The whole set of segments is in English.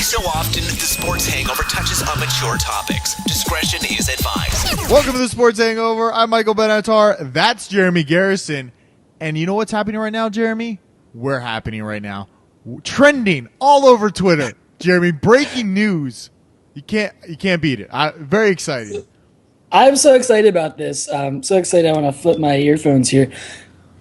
so often, the Sports Hangover touches on mature topics. Discretion is advised. Welcome to the Sports Hangover. I'm Michael Benatar. That's Jeremy Garrison. And you know what's happening right now, Jeremy? We're happening right now. Trending all over Twitter. Jeremy, breaking news. You can't beat it. Very exciting. I'm so excited about this. I'm so excited I want to flip my earphones here.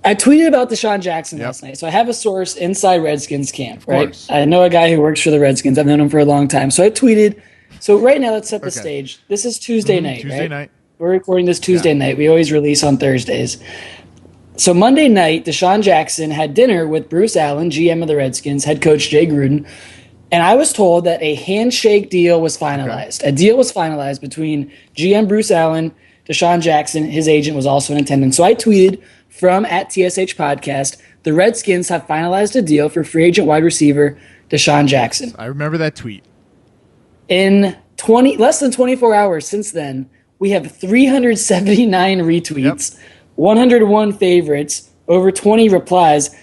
I tweeted about DeSean Jackson last night. So I have a source inside Redskins camp, right? I know a guy who works for the Redskins. I've known him for a long time. So I tweeted. So right now, let's set the stage. This is Tuesday night, Tuesday night. We're recording this Tuesday night. We always release on Thursdays. So Monday night, DeSean Jackson had dinner with Bruce Allen, GM of the Redskins, head coach Jay Gruden. And I was told that a handshake deal was finalized. A deal was finalized between GM Bruce Allen, DeSean Jackson. His agent was also in attendance. So I tweeted from @TSH Podcast, the Redskins have finalized a deal for free agent wide receiver DeSean Jackson. I remember that tweet. In less than 24 hours since then, we have 379 retweets, 101 favorites, over 20 replies.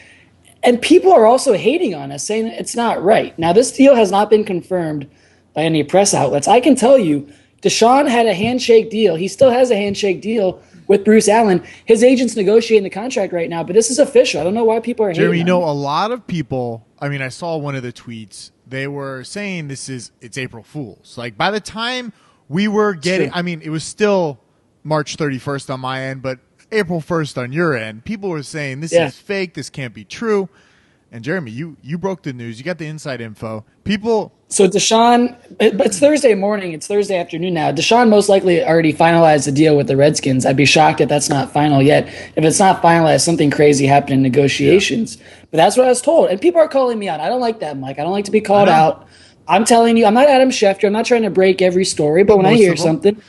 And people are also hating on us, saying it's not right. Now, this deal has not been confirmed by any press outlets. I can tell you, DeSean had a handshake deal. He still has a handshake deal with Bruce Allen. His agent's negotiating the contract right now, but this is official. I don't know why people are hating Jeremy, on a him. lot of people, I saw one of the tweets. They were saying it's April Fool's. Like, by the time we were getting, it was still March 31st on my end, but April 1st on your end, people were saying this is fake, this can't be true. And Jeremy, you broke the news. You got the inside info. So DeSean, it's Thursday morning. It's Thursday afternoon now. DeSean most likely already finalized the deal with the Redskins. I'd be shocked if that's not final yet. If it's not finalized, something crazy happened in negotiations. But that's what I was told. And people are calling me out. I don't like that, Mike. I don't like to be called out. I'm telling you, I'm not Adam Schefter. I'm not trying to break every story, but when I hear something,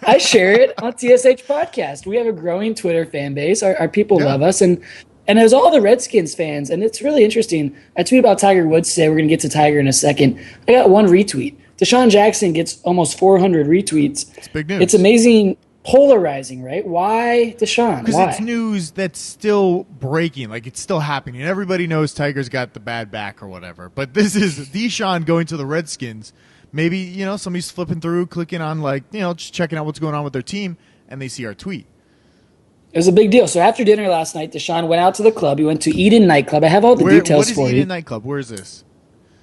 I share it on TSH Podcast. We have a growing Twitter fan base. Our people love us. And there's all the Redskins fans, and it's really interesting. I tweeted about Tiger Woods today. We're going to get to Tiger in a second. I got one retweet. DeSean Jackson gets almost 400 retweets. It's big news. It's amazing, polarizing, right? Why DeSean? Because Why? it's news that's still breaking. Like, it's still happening. Everybody knows Tiger's got the bad back or whatever. But this is DeSean going to the Redskins. Maybe, somebody's flipping through, clicking on, just checking out what's going on with their team, and they see our tweet. It was a big deal. So after dinner last night, DeSean went out to the club. He went to Eden Nightclub. I have all the details for you. What is Eden Nightclub? Where is this?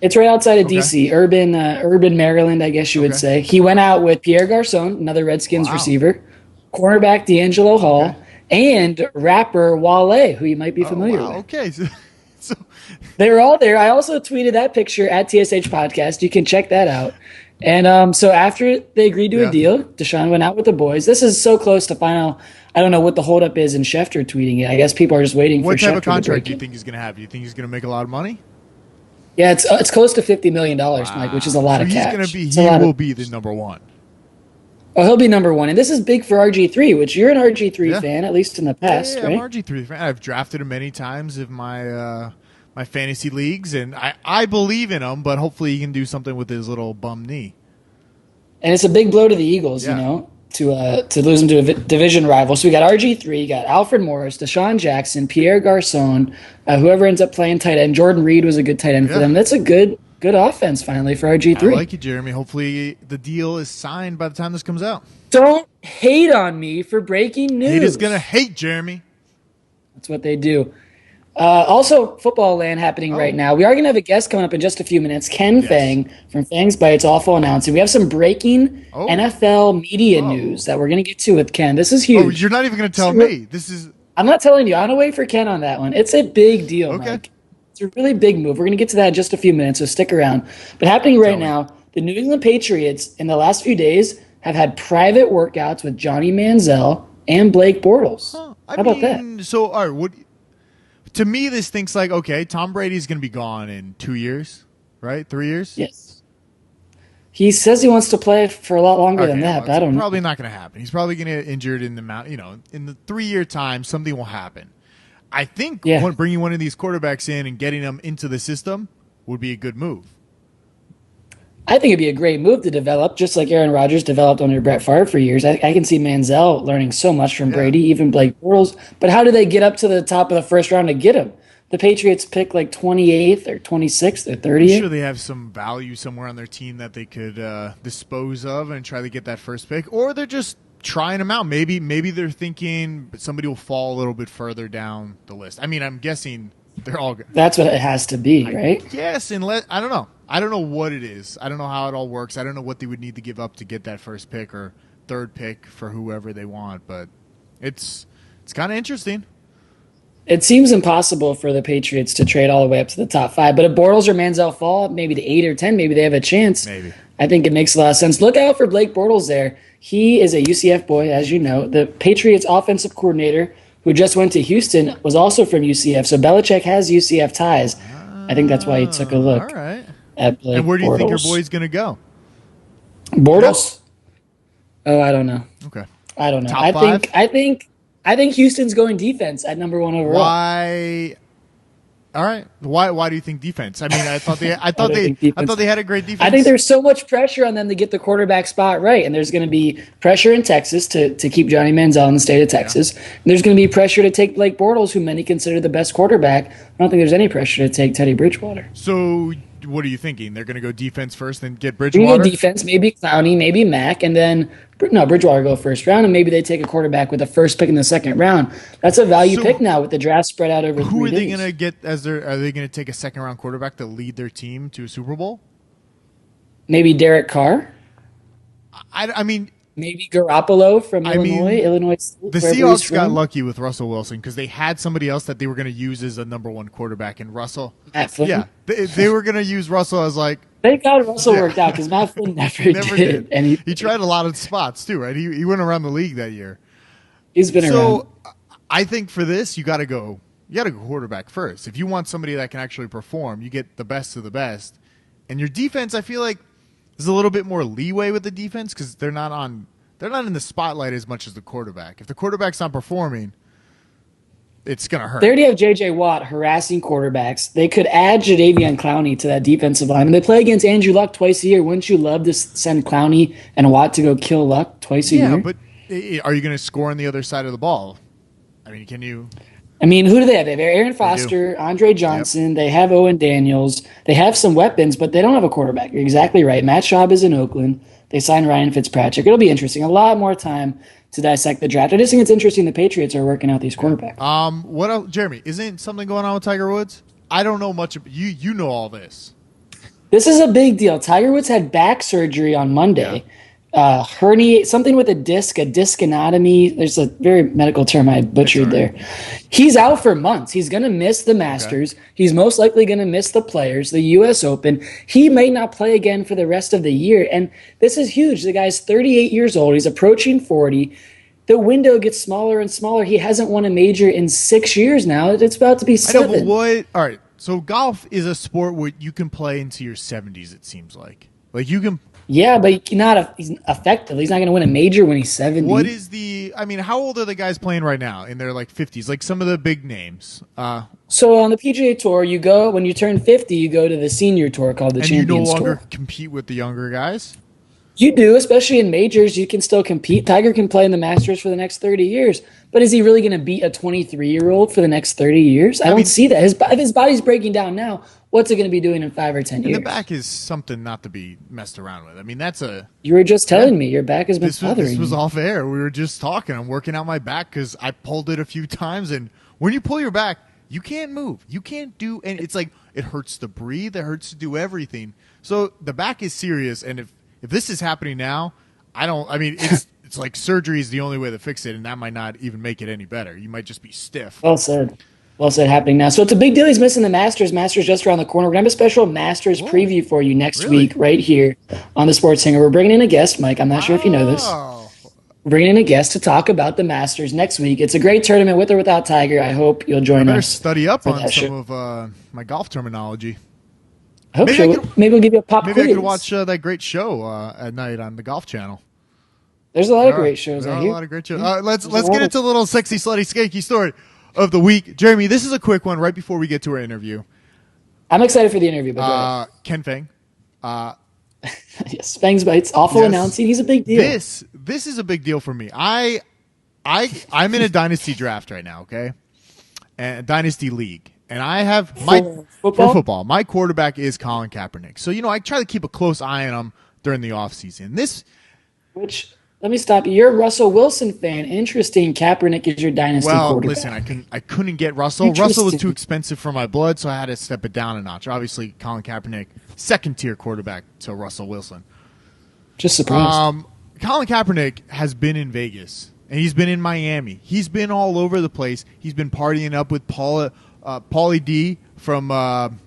It's right outside of D.C., urban Maryland, I guess you would say. He went out with Pierre Garçon, another Redskins receiver, cornerback D'Angelo Hall, and rapper Wale, who you might be familiar with. Okay. So they were all there. I also tweeted that picture at TSH Podcast. You can check that out. And so after they agreed to a deal, DeSean went out with the boys. This is so close to final. I don't know what the holdup is in Schefter tweeting it. I guess people are just waiting for Schefter to break it. What type of contract do you think he's going to have? Do you think he's going to make a lot of money? Yeah, it's close to $50 million, Mike, which is a lot of cash. He will be the number one. Oh, he'll be number one. And this is big for RG3, which you're an RG3 fan, at least in the past, right? I'm an RG3 fan. I've drafted him many times in my fantasy leagues, and I believe in him, but hopefully he can do something with his little bum knee. And it's a big blow to the Eagles, to lose them to a division rival. So we got RG3, you got Alfred Morris, DeSean Jackson, Pierre Garçon, whoever ends up playing tight end. Jordan Reed was a good tight end for them. That's a good offense finally for RG3. I like it, Jeremy. Hopefully the deal is signed by the time this comes out. Don't hate on me for breaking news. Hate is going to hate, Jeremy. That's what they do. Also, football land happening right now. We are going to have a guest coming up in just a few minutes, Ken Fang from Fang's Bites Awful Announcing. We have some breaking NFL media news that we're going to get to with Ken. This is huge. Oh, you're not even going to tell me. I'm not telling you. I'm going to wait for Ken on that one. It's a big deal, Mike. It's a really big move. We're going to get to that in just a few minutes, so stick around. But happening right now, the New England Patriots in the last few days have had private workouts with Johnny Manziel and Blake Bortles. How about that? So, all right, to me, this thinks like, okay, Tom Brady's going to be gone in 2 years, right? 3 years? Yes. He says he wants to play for a lot longer than that, but I don't know. Probably not going to happen. He's probably going to get injured in the 3 year time, something will happen. I think bringing one of these quarterbacks in and getting them into the system would be a good move. I think it'd be a great move to develop, just like Aaron Rodgers developed under Brett Favre for years. I can see Manziel learning so much from Brady, even Blake Bortles. But how do they get up to the top of the first round to get him? the Patriots pick like 28th or 26th or I'm 30th. sure they have some value somewhere on their team that they could dispose of and try to get that first pick, or they're just trying them out. Maybe they're thinking somebody will fall a little bit further down the list. I mean, I'm guessing they're all good. That's what it has to be, right? Yes, unless I don't know. I don't know what it is. I don't know how it all works. I don't know what they would need to give up to get that first pick or third pick for whoever they want. But it's kind of interesting. It seems impossible for the Patriots to trade all the way up to the top 5. But if Bortles or Manziel fall, maybe to 8 or 10, maybe they have a chance. Maybe. I think it makes a lot of sense. Look out for Blake Bortles there. He is a UCF boy, as you know. The Patriots offensive coordinator who just went to Houston was also from UCF. So Belichick has UCF ties. I think that's why he took a look All right. at Blake And where do you think your Bortles. boy's going to go? Bortles? Oh, I don't know. Okay. I don't know. Top 5? I think Houston's going defense at number 1 overall. Why? All right. Why do you think defense? I mean, I thought they had a great defense. I think there's so much pressure on them to get the quarterback spot right, and there's going to be pressure in Texas to keep Johnny Manziel in the state of Texas. Yeah. And there's going to be pressure to take Blake Bortles, who many consider the best quarterback. I don't think there's any pressure to take Teddy Bridgewater. So what are you thinking? They're going to go defense first, then get We're Bridgewater? going to go defense, maybe Clowney, maybe Mack, and then Bridgewater go first round, and maybe they take a quarterback with the first pick in the second round. That's a value pick now with the draft spread out over 3 days. Who are they going to get as their? Are they going to take a second round quarterback to lead their team to a Super Bowl? Maybe Derek Carr. I mean, maybe Garoppolo from Illinois State. The Seahawks got lucky with Russell Wilson because they had somebody else that they were going to use as a number 1 quarterback, and Russell. Matt Flynn. Yeah, they were going to use Russell as like. Thank God Russell worked out because Matt Flynn never did. And he tried a lot of spots too, right? He went around the league that year. He's been around. So I think for this, you got to go quarterback first. If you want somebody that can actually perform, you get the best of the best. And your defense, I feel like there's a little bit more leeway with the defense because they're not in the spotlight as much as the quarterback. If the quarterback's not performing, it's going to hurt. They already have J.J. Watt harassing quarterbacks. They could add Jadeveon Clowney to that defensive line. And they play against Andrew Luck twice a year. Wouldn't you love to send Clowney and Watt to go kill Luck twice a year? Yeah, but are you going to score on the other side of the ball? I mean, can you? I mean, who do they have? They have Aaron Foster, Andre Johnson. Yep. They have Owen Daniels. They have some weapons, but they don't have a quarterback. You're exactly right. Matt Schaub is in Oakland. They signed Ryan Fitzpatrick. It'll be interesting. A lot more time to dissect the draft. I just think it's interesting the Patriots are working out these quarterbacks. What else, Jeremy? Isn't something going on with Tiger Woods? I don't know much. You know all this. This is a big deal. Tiger Woods had back surgery on Monday. Yeah. Herniate, something with a discanotomy. There's a very medical term I butchered there. He's out for months. He's going to miss the Masters. Okay. He's most likely going to miss the Players, the U.S. Open. He may not play again for the rest of the year. And this is huge. The guy's 38 years old. He's approaching 40. The window gets smaller and smaller. He hasn't won a major in 6 years now. It's about to be 7. I know, but all right. So golf is a sport where you can play into your 70s, it seems like. Like you can. Yeah, but he's effective. He's not going to win a major when he's 70. What is how old are the guys playing right now in their like 50s? Like some of the big names. So on the PGA Tour, when you turn 50, you go to the senior tour called the Champions Tour. And you no longer compete with the younger guys? You do, especially in majors. You can still compete. Tiger can play in the Masters for the next 30 years. But is he really going to beat a 23-year-old for the next 30 years? I don't see that. If his body's breaking down now, what's it going to be doing in 5 or 10 years? The back is something not to be messed around with. I mean, that's a... You were just telling me your back has been bothering you. This was off air. We were just talking. I'm working out my back because I pulled it a few times. And when you pull your back, you can't move. You can't do... And it's like it hurts to breathe. It hurts to do everything. So the back is serious. And if this is happening now, it's like surgery is the only way to fix it, and that might not even make it any better. You might just be stiff. Well said. Well said happening now. So it's a big deal. He's missing the Masters. Masters just around the corner. We're going to have a special Masters preview for you next week right here on the Sports Hangar. We're bringing in a guest, Mike. I'm not sure if you know this. We're bringing in a guest to talk about the Masters next week. It's a great tournament with or without Tiger. I hope you'll join us. Study up on some of my golf terminology. I hope maybe we'll give you a pop quiz. Maybe I could watch that great show at night on the Golf Channel. There's a lot of great shows out here. A lot of great shows. Let's get into a little sexy, slutty, skanky story of the week. Jeremy, this is a quick one right before we get to our interview. I'm excited for the interview. But Ken Feng. Yes, Feng's Bites. Awful announcing. He's a big deal. This is a big deal for me. I'm in a dynasty draft right now, okay? And a dynasty league. And I have for football. My quarterback is Colin Kaepernick. So, I try to keep a close eye on him during the offseason. Let me stop you. You're a Russell Wilson fan. Interesting. Kaepernick is your dynasty quarterback. Well, listen, I couldn't get Russell. Russell was too expensive for my blood, so I had to step it down a notch. Obviously, Colin Kaepernick, second-tier quarterback to Russell Wilson. Just surprised. Colin Kaepernick has been in Vegas, and he's been in Miami. He's been all over the place. He's been partying up with Paulie D from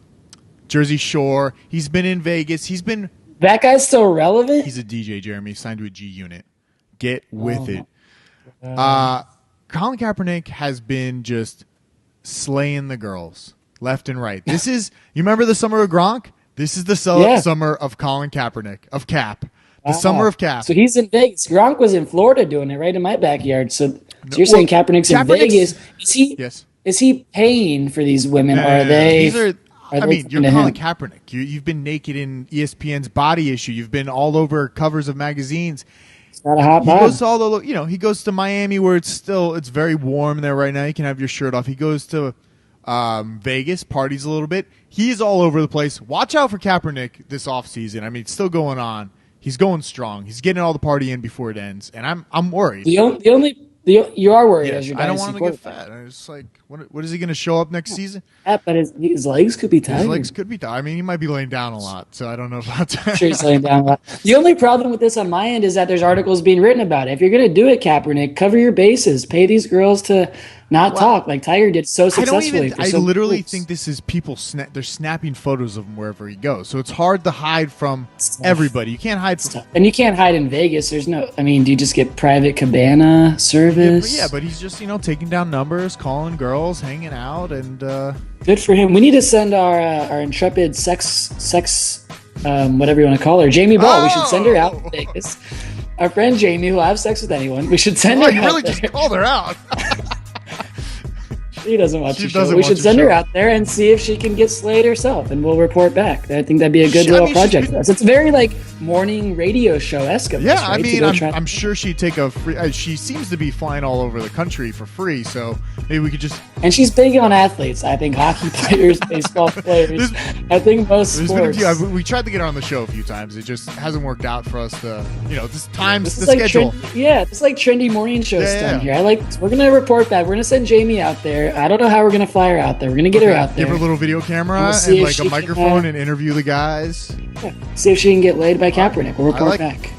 Jersey Shore. He's been in Vegas. That guy's still relevant? He's a DJ, Jeremy. He's signed to a G Unit. Get with it. Colin Kaepernick has been just slaying the girls left and right. This is, you remember the summer of Gronk? This is the summer of Colin Kaepernick, of Cap. The summer of Cap. So he's in Vegas. Gronk was in Florida doing it right in my backyard. So you're saying Kaepernick's in Vegas. Is he paying for these women? Or are they? You're Colin Kaepernick. You've been naked in ESPN's Body Issue. You've been all over covers of magazines. It's not a hot He goes to all the, he goes to Miami where it's very warm there right now. You can have your shirt off. He goes to Vegas, parties a little bit. He's all over the place. Watch out for Kaepernick this offseason. I mean, it's still going on. He's going strong. He's getting all the party in before it ends, and I'm worried. You are worried as your I don't dynasty want him to get fat. It's like, what is he going to show up next season? Yeah, but his legs could be tired. His legs could be tired. I mean, he might be laying down a lot, so I don't know about that. I'm sure he's laying down a lot. The only problem with this on my end is that there's articles being written about it. If you're going to do it, Kaepernick, cover your bases. Pay these girls to not talk like Tiger did so successfully. I literally think this is people. They're snapping photos of him wherever he goes, so it's hard to hide from everybody. You can't hide from. And you can't hide in Vegas. There's no. I mean, do you just get private cabana service? Yeah, but he's just taking down numbers, calling girls, hanging out, and good for him. We need to send our intrepid sex whatever you want to call her, Jamie Ball. We should send her out to Vegas. Our friend Jamie, who will have sex with anyone. We should send her. You really just called her out. She doesn't watch the show. We should send her out there and see if she can get slayed herself, and we'll report back. I think that'd be a good little project for us. It's very morning radio show-esque of us, right? I mean, I'm sure she'd take a free. She seems to be flying all over the country for free, so maybe we could just. And she's big on athletes. I think hockey players, baseball players. I think most sports. We tried to get her on the show a few times. It just hasn't worked out for us to. This time's the schedule. It's like trendy morning show stuff here. We're gonna report back. We're gonna send Jamie out there. I don't know how we're going to fly her out there. We're going to get her out there. Give her a little video camera and a microphone and interview the guys. Yeah. See if she can get laid by Kaepernick. We'll report back.